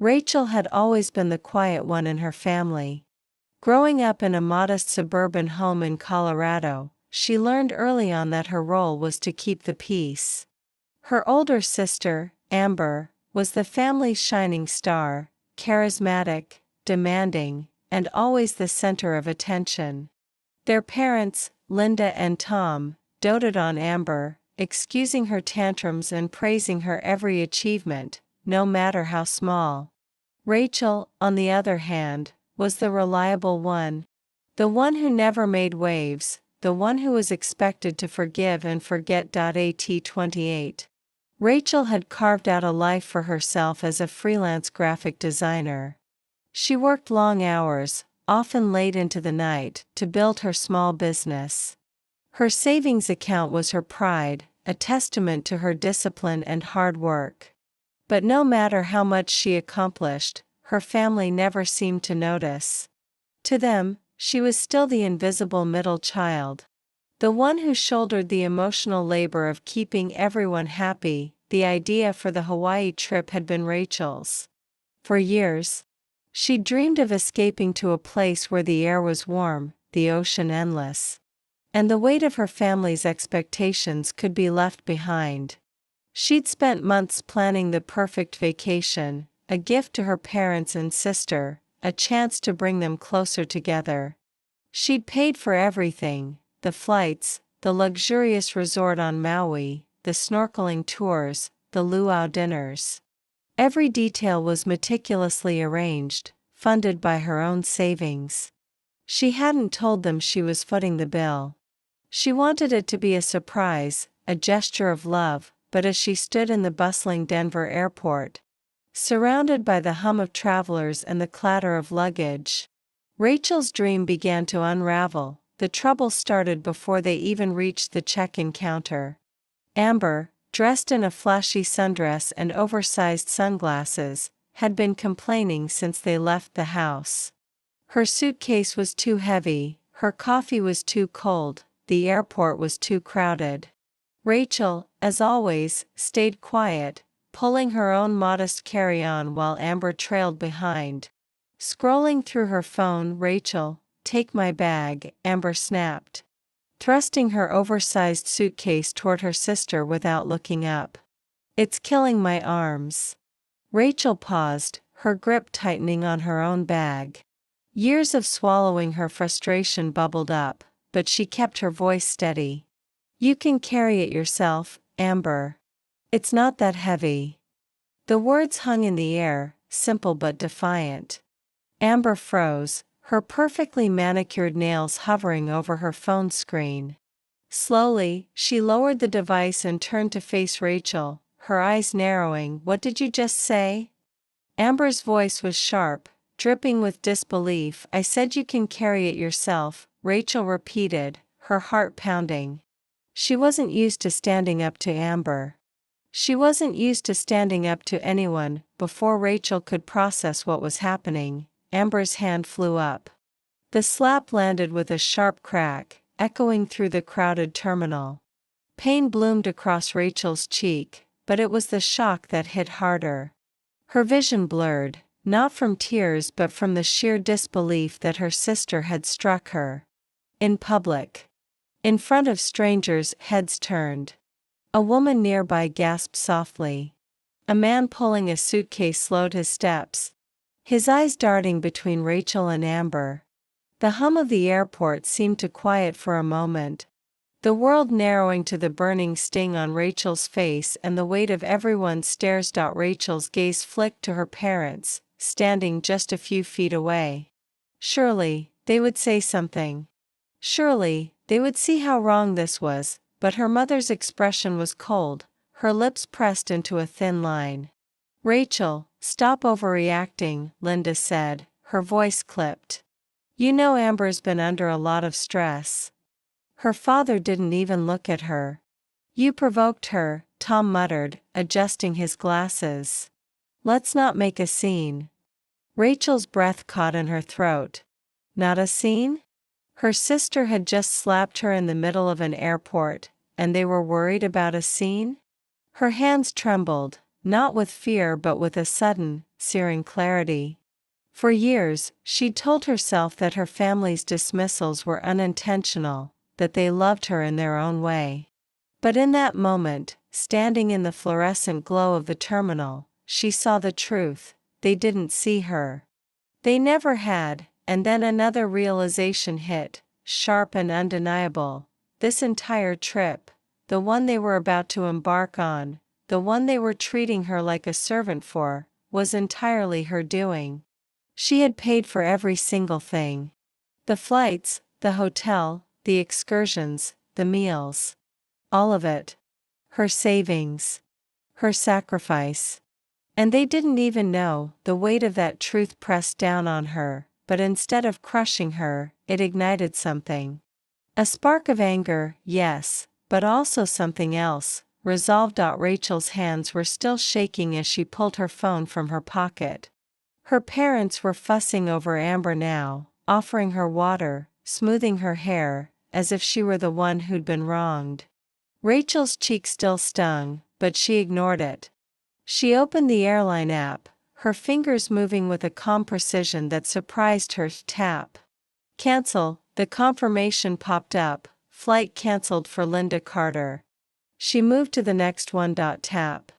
Rachel had always been the quiet one in her family. Growing up in a modest suburban home in Colorado, she learned early on that her role was to keep the peace. Her older sister, Amber, was the family's shining star, charismatic, demanding, and always the center of attention. Their parents, Linda and Tom, doted on Amber, excusing her tantrums and praising her every achievement, no matter how small. Rachel, on the other hand, was the reliable one. The one who never made waves, the one who was expected to forgive and forget. 28. Rachel had carved out a life for herself as a freelance graphic designer. She worked long hours, often late into the night, to build her small business. Her savings account was her pride, a testament to her discipline and hard work. But no matter how much she accomplished, her family never seemed to notice. To them, she was still the invisible middle child. The one who shouldered the emotional labor of keeping everyone happy. The idea for the Hawaii trip had been Rachel's. For years, she dreamed of escaping to a place where the air was warm, the ocean endless, and the weight of her family's expectations could be left behind. She'd spent months planning the perfect vacation, a gift to her parents and sister, a chance to bring them closer together. She'd paid for everything: the flights, the luxurious resort on Maui, the snorkeling tours, the luau dinners. Every detail was meticulously arranged, funded by her own savings. She hadn't told them she was footing the bill. She wanted it to be a surprise, a gesture of love, but as she stood in the bustling Denver airport, surrounded by the hum of travelers and the clatter of luggage, Rachel's dream began to unravel. The trouble started before they even reached the check-in counter. Amber, dressed in a flashy sundress and oversized sunglasses, had been complaining since they left the house. Her suitcase was too heavy, her coffee was too cold, the airport was too crowded. Rachel, as always, stayed quiet, pulling her own modest carry-on while Amber trailed behind. Scrolling through her phone. "Rachel, take my bag," Amber snapped, thrusting her oversized suitcase toward her sister without looking up. "It's killing my arms." Rachel paused, her grip tightening on her own bag. Years of swallowing her frustration bubbled up, but she kept her voice steady. "You can carry it yourself, Amber. It's not that heavy." The words hung in the air, simple but defiant. Amber froze, her perfectly manicured nails hovering over her phone screen. Slowly, she lowered the device and turned to face Rachel, her eyes narrowing. "What did you just say?" Amber's voice was sharp, dripping with disbelief. "I said you can carry it yourself," Rachel repeated, her heart pounding. She wasn't used to standing up to Amber. She wasn't used to standing up to anyone. Before Rachel could process what was happening, Amber's hand flew up. The slap landed with a sharp crack, echoing through the crowded terminal. Pain bloomed across Rachel's cheek, but it was the shock that hit harder. Her vision blurred, not from tears but from the sheer disbelief that her sister had struck her. In public. In front of strangers. Heads turned. A woman nearby gasped softly. A man pulling a suitcase slowed his steps, his eyes darting between Rachel and Amber. The hum of the airport seemed to quiet for a moment, the world narrowing to the burning sting on Rachel's face and the weight of everyone's stares. Rachel's gaze flicked to her parents, standing just a few feet away. Surely, they would say something. Surely, they would see how wrong this was, but her mother's expression was cold, her lips pressed into a thin line. "Rachel, stop overreacting," Linda said, her voice clipped. "You know Amber's been under a lot of stress." Her father didn't even look at her. "You provoked her," Tom muttered, adjusting his glasses. "Let's not make a scene." Rachel's breath caught in her throat. Not a scene? Her sister had just slapped her in the middle of an airport, and they were worried about a scene? Her hands trembled, not with fear but with a sudden, searing clarity. For years, she'd told herself that her family's dismissals were unintentional, that they loved her in their own way. But in that moment, standing in the fluorescent glow of the terminal, she saw the truth: they didn't see her. They never had, and then another realization hit, sharp and undeniable. This entire trip, the one they were about to embark on, the one they were treating her like a servant for, was entirely her doing. She had paid for every single thing. The flights, the hotel, the excursions, the meals. All of it. Her savings. Her sacrifice. And they didn't even know. The weight of that truth pressed down on her, but instead of crushing her, it ignited something. A spark of anger, yes, but also something else, resolve. Rachel's hands were still shaking as she pulled her phone from her pocket. Her parents were fussing over Amber now, offering her water, smoothing her hair, as if she were the one who'd been wronged. Rachel's cheek still stung, but she ignored it. She opened the airline app, her fingers moving with a calm precision that surprised her. Tap. Cancel. The confirmation popped up, flight cancelled for Linda Carter. She moved to the next one. Tap.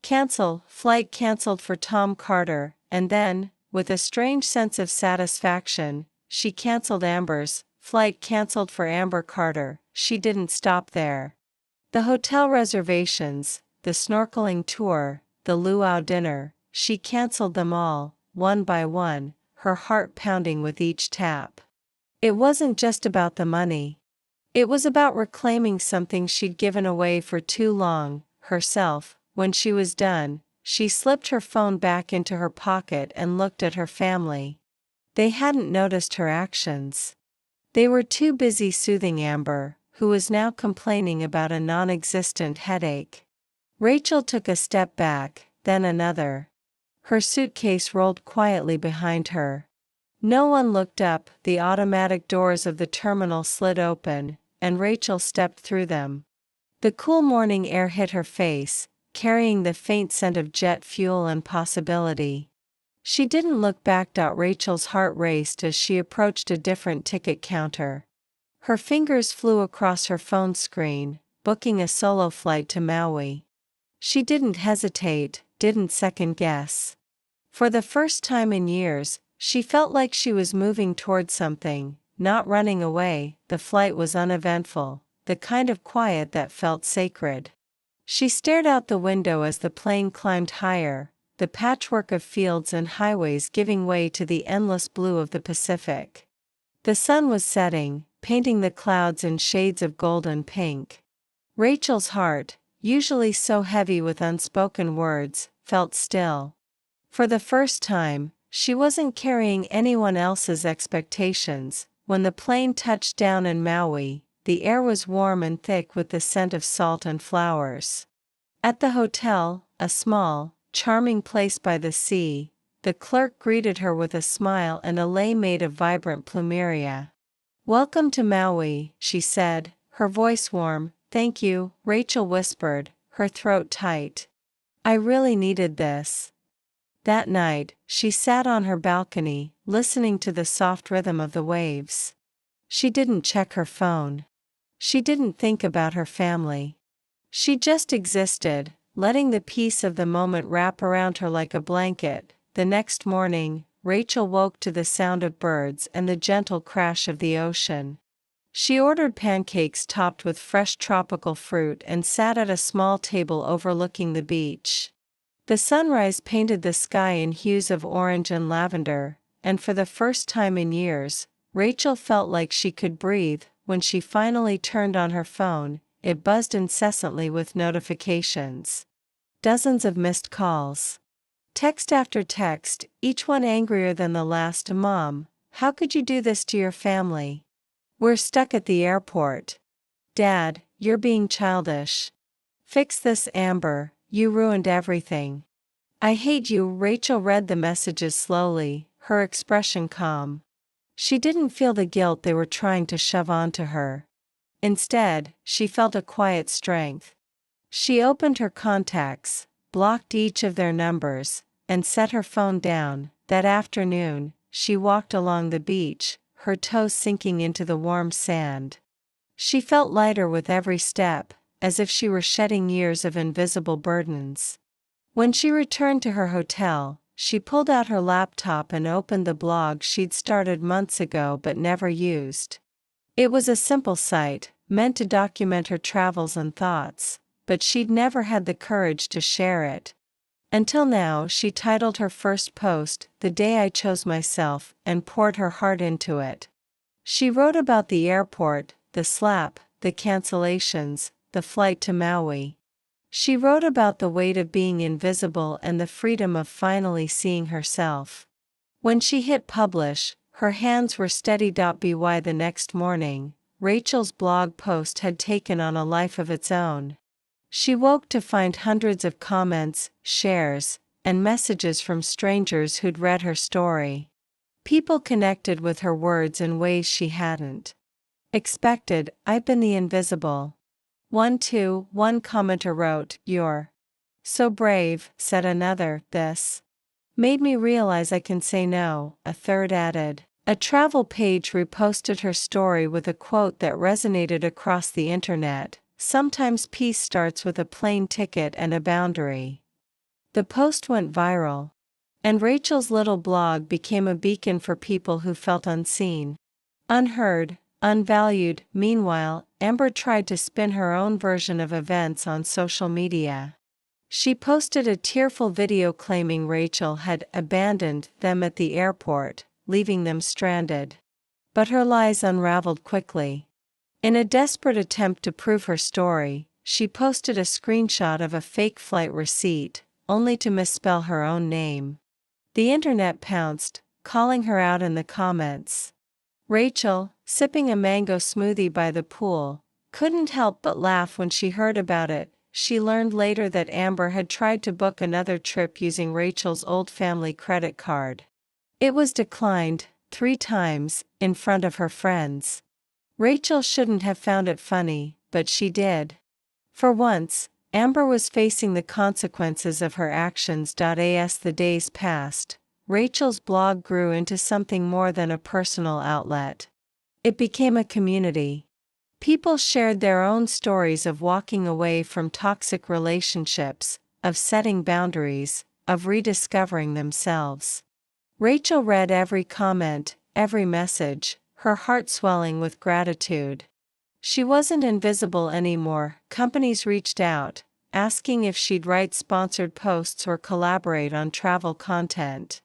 Cancel. Flight cancelled for Tom Carter, and then, with a strange sense of satisfaction, she cancelled Amber's. Flight cancelled for Amber Carter. She didn't stop there. The hotel reservations, the snorkeling tour, the luau dinner, she cancelled them all, one by one, her heart pounding with each tap. It wasn't just about the money. It was about reclaiming something she'd given away for too long, herself. When she was done, she slipped her phone back into her pocket and looked at her family. They hadn't noticed her actions. They were too busy soothing Amber, who was now complaining about a non-existent headache. Rachel took a step back, then another. Her suitcase rolled quietly behind her. No one looked up. The automatic doors of the terminal slid open, and Rachel stepped through them. The cool morning air hit her face, carrying the faint scent of jet fuel and possibility. She didn't look back. Rachel's heart raced as she approached a different ticket counter. Her fingers flew across her phone screen, booking a solo flight to Maui. She didn't hesitate, didn't second guess. For the first time in years, she felt like she was moving toward something, not running away. The flight was uneventful, the kind of quiet that felt sacred. She stared out the window as the plane climbed higher, the patchwork of fields and highways giving way to the endless blue of the Pacific. The sun was setting, painting the clouds in shades of gold and pink. Rachel's heart, usually so heavy with unspoken words, felt still. For the first time, she wasn't carrying anyone else's expectations. When the plane touched down in Maui, the air was warm and thick with the scent of salt and flowers. At the hotel, a small, charming place by the sea, the clerk greeted her with a smile and a lei made of vibrant plumeria. "Welcome to Maui," she said, her voice warm. "Thank you," Rachel whispered, her throat tight. "I really needed this." That night, she sat on her balcony, listening to the soft rhythm of the waves. She didn't check her phone. She didn't think about her family. She just existed, letting the peace of the moment wrap around her like a blanket. The next morning, Rachel woke to the sound of birds and the gentle crash of the ocean. She ordered pancakes topped with fresh tropical fruit and sat at a small table overlooking the beach. The sunrise painted the sky in hues of orange and lavender, and for the first time in years, Rachel felt like she could breathe. When she finally turned on her phone, it buzzed incessantly with notifications. Dozens of missed calls. Text after text, each one angrier than the last. "Mom, how could you do this to your family? We're stuck at the airport." "Dad, you're being childish. Fix this, Amber, you ruined everything." "I hate you." Rachel read the messages slowly, her expression calm. She didn't feel the guilt they were trying to shove onto her. Instead, she felt a quiet strength. She opened her contacts, blocked each of their numbers, and set her phone down. That afternoon, she walked along the beach, her toes sinking into the warm sand. She felt lighter with every step, as if she were shedding years of invisible burdens. When she returned to her hotel, she pulled out her laptop and opened the blog she'd started months ago but never used. It was a simple site, meant to document her travels and thoughts, but she'd never had the courage to share it. Until now, she titled her first post, "The Day I Chose Myself," and poured her heart into it. She wrote about the airport, the slap, the cancellations, the flight to Maui. She wrote about the weight of being invisible and the freedom of finally seeing herself. When she hit publish, her hands were steady. By the next morning, Rachel's blog post had taken on a life of its own. She woke to find hundreds of comments, shares, and messages from strangers who'd read her story. People connected with her words in ways she hadn't expected. "I've been the invisible." One commenter wrote, "You're so brave," said another. "This made me realize I can say no," a third added. A travel page reposted her story with a quote that resonated across the internet: "Sometimes peace starts with a plane ticket and a boundary." The post went viral, and Rachel's little blog became a beacon for people who felt unseen, unheard, unvalued. Meanwhile, Amber tried to spin her own version of events on social media. She posted a tearful video claiming Rachel had abandoned them at the airport, leaving them stranded. But her lies unraveled quickly. In a desperate attempt to prove her story, she posted a screenshot of a fake flight receipt, only to misspell her own name. The internet pounced, calling her out in the comments. Rachel, sipping a mango smoothie by the pool, couldn't help but laugh when she heard about it. She learned later that Amber had tried to book another trip using Rachel's old family credit card. It was declined 3 times, in front of her friends. Rachel shouldn't have found it funny, but she did. For once, Amber was facing the consequences of her actions. As the days passed, Rachel's blog grew into something more than a personal outlet. It became a community. People shared their own stories of walking away from toxic relationships, of setting boundaries, of rediscovering themselves. Rachel read every comment, every message, her heart swelling with gratitude. She wasn't invisible anymore. Companies reached out, asking if she'd write sponsored posts or collaborate on travel content.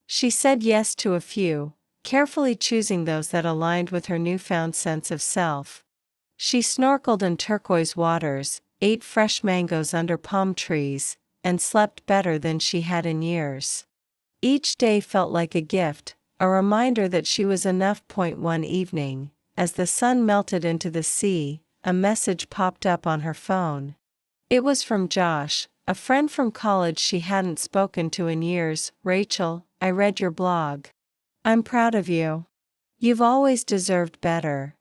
She said yes to a few, carefully choosing those that aligned with her newfound sense of self. She snorkeled in turquoise waters, ate fresh mangoes under palm trees, and slept better than she had in years. Each day felt like a gift, a reminder that she was enough. One evening, as the sun melted into the sea, a message popped up on her phone. It was from Josh, a friend from college she hadn't spoken to in years. "Rachel, I read your blog. I'm proud of you. You've always deserved better.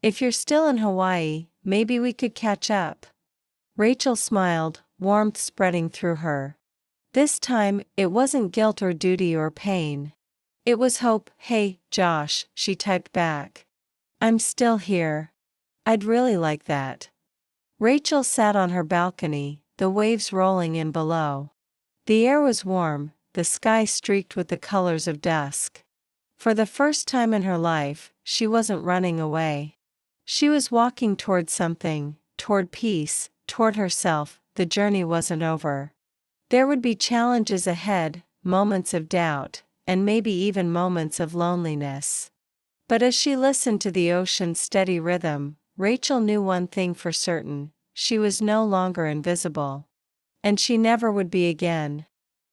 If you're still in Hawaii, maybe we could catch up." Rachel smiled, warmth spreading through her. This time, it wasn't guilt or duty or pain. It was hope. "Hey, Josh," she typed back. "I'm still here. I'd really like that." Rachel sat on her balcony, the waves rolling in below. The air was warm, the sky streaked with the colors of dusk. For the first time in her life, she wasn't running away. She was walking toward something, toward peace, toward herself. The journey wasn't over. There would be challenges ahead, moments of doubt, and maybe even moments of loneliness. But as she listened to the ocean's steady rhythm, Rachel knew one thing for certain: she was no longer invisible. And she never would be again.